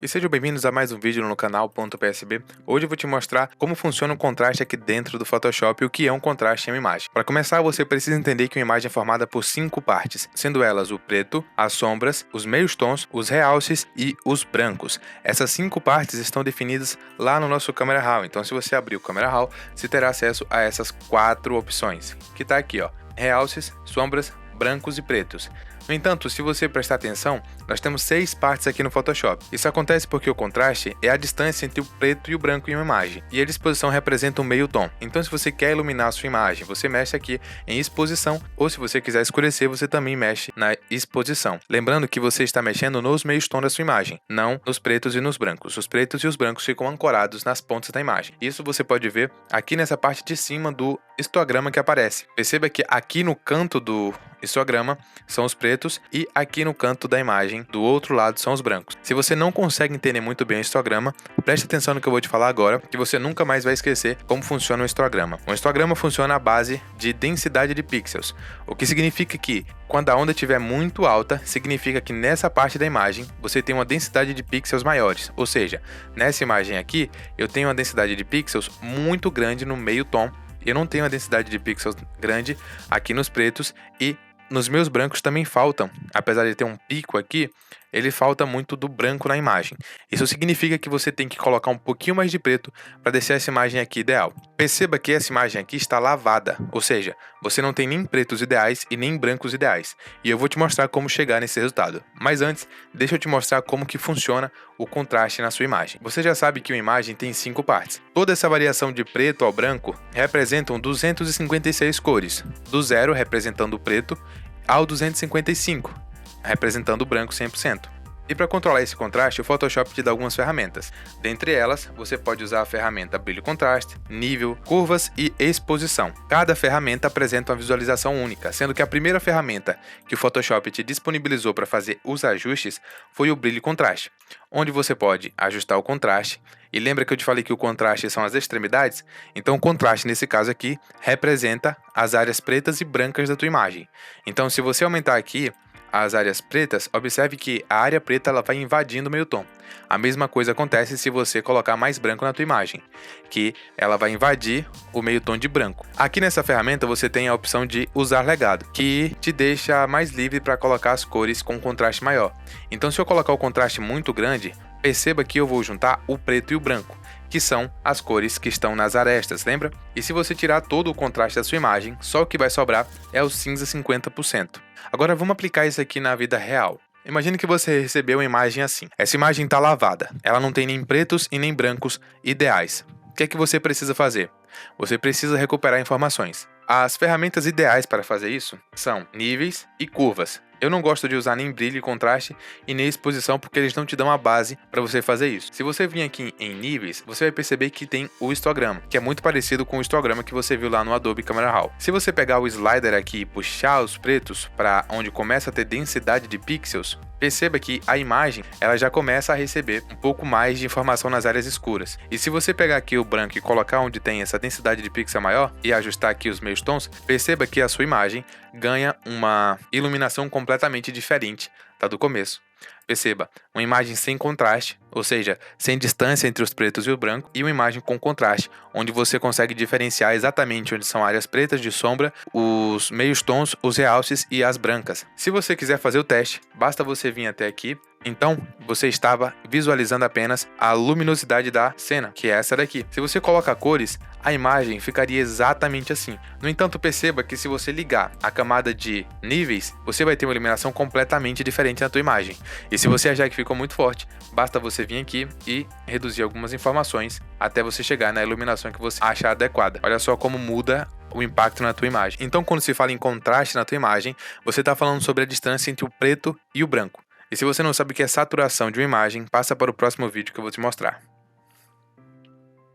E sejam bem-vindos a mais um vídeo no canal .psb. Hoje eu vou te mostrar como funciona o contraste aqui dentro do Photoshop e o que é um contraste em uma imagem. Para começar, você precisa entender que uma imagem é formada por 5 partes, sendo elas o preto, as sombras, os meios tons, os realces e os brancos. Essas 5 partes estão definidas lá no nosso Camera Raw, então se você abrir o Camera Raw, você terá acesso a essas 4 opções, que está aqui, ó, realces, sombras, brancos e pretos. No entanto, se você prestar atenção, nós temos 6 partes aqui no Photoshop. Isso acontece porque o contraste é a distância entre o preto e o branco em uma imagem, e a disposição representa um meio tom. Então, se você quer iluminar a sua imagem, você mexe aqui em exposição, ou se você quiser escurecer, você também mexe na exposição. Lembrando que você está mexendo nos meios tom da sua imagem, não nos pretos e nos brancos. Os pretos e os brancos ficam ancorados nas pontas da imagem. Isso você pode ver aqui nessa parte de cima do histograma que aparece. Perceba que aqui no canto do histograma são os pretos e aqui no canto da imagem do outro lado são os brancos. Se você não consegue entender muito bem o histograma, preste atenção no que eu vou te falar agora, que você nunca mais vai esquecer como funciona um histograma. Um histograma funciona à base de densidade de pixels, o que significa que quando a onda estiver muito alta, significa que nessa parte da imagem você tem uma densidade de pixels maiores, ou seja, nessa imagem aqui eu tenho uma densidade de pixels muito grande no meio tom. Eu não tenho a densidade de pixels grande aqui nos pretos e nos meus brancos também faltam. Apesar de ter um pico aqui, ele falta muito do branco na imagem. Isso significa que você tem que colocar um pouquinho mais de preto para deixar essa imagem aqui ideal. Perceba que essa imagem aqui está lavada, ou seja, você não tem nem pretos ideais e nem brancos ideais. E eu vou te mostrar como chegar nesse resultado. Mas antes, deixa eu te mostrar como que funciona o contraste na sua imagem. Você já sabe que uma imagem tem 5 partes. Toda essa variação de preto ao branco representam 256 cores, do 0 representando o preto ao 255, representando o branco 100%. E para controlar esse contraste, o Photoshop te dá algumas ferramentas. Dentre elas, você pode usar a ferramenta Brilho Contraste, Nível, Curvas e Exposição. Cada ferramenta apresenta uma visualização única, sendo que a primeira ferramenta que o Photoshop te disponibilizou para fazer os ajustes foi o Brilho Contraste, onde você pode ajustar o contraste. E lembra que eu te falei que o contraste são as extremidades? Então o contraste nesse caso aqui representa as áreas pretas e brancas da tua imagem. Então se você aumentar aqui as áreas pretas, observe que a área preta ela vai invadindo o meio tom. A mesma coisa acontece se você colocar mais branco na tua imagem, que ela vai invadir o meio tom de branco. Aqui nessa ferramenta você tem a opção de usar legado, que te deixa mais livre para colocar as cores com contraste maior. Então se eu colocar o contraste muito grande, perceba que eu vou juntar o preto e o branco, que são as cores que estão nas arestas, lembra? E se você tirar todo o contraste da sua imagem, só o que vai sobrar é o cinza 50%. Agora vamos aplicar isso aqui na vida real. Imagine que você recebeu uma imagem assim. Essa imagem está lavada, ela não tem nem pretos e nem brancos ideais. O que é que você precisa fazer? Você precisa recuperar informações. As ferramentas ideais para fazer isso são níveis e curvas. Eu não gosto de usar nem brilho e contraste e nem exposição porque eles não te dão a base para você fazer isso. Se você vir aqui em níveis, você vai perceber que tem o histograma, que é muito parecido com o histograma que você viu lá no Adobe Camera Raw. Se você pegar o slider aqui e puxar os pretos para onde começa a ter densidade de pixels, perceba que a imagem ela já começa a receber um pouco mais de informação nas áreas escuras. E se você pegar aqui o branco e colocar onde tem essa densidade de pixel maior e ajustar aqui os meios tons, perceba que a sua imagem ganha uma iluminação completamente diferente da do começo. Perceba, uma imagem sem contraste, ou seja, sem distância entre os pretos e o branco, e uma imagem com contraste, onde você consegue diferenciar exatamente onde são áreas pretas de sombra, os meios tons, os realces e as brancas. Se você quiser fazer o teste, basta você vir até aqui. Então, você estava visualizando apenas a luminosidade da cena, que é essa daqui. Se você coloca cores, a imagem ficaria exatamente assim. No entanto, perceba que se você ligar a camada de níveis, você vai ter uma iluminação completamente diferente na tua imagem. E se você achar que ficou muito forte, basta você vir aqui e reduzir algumas informações até você chegar na iluminação que você achar adequada. Olha só como muda o impacto na tua imagem. Então, quando se fala em contraste na tua imagem, você está falando sobre a distância entre o preto e o branco. E se você não sabe o que é saturação de uma imagem, passa para o próximo vídeo que eu vou te mostrar.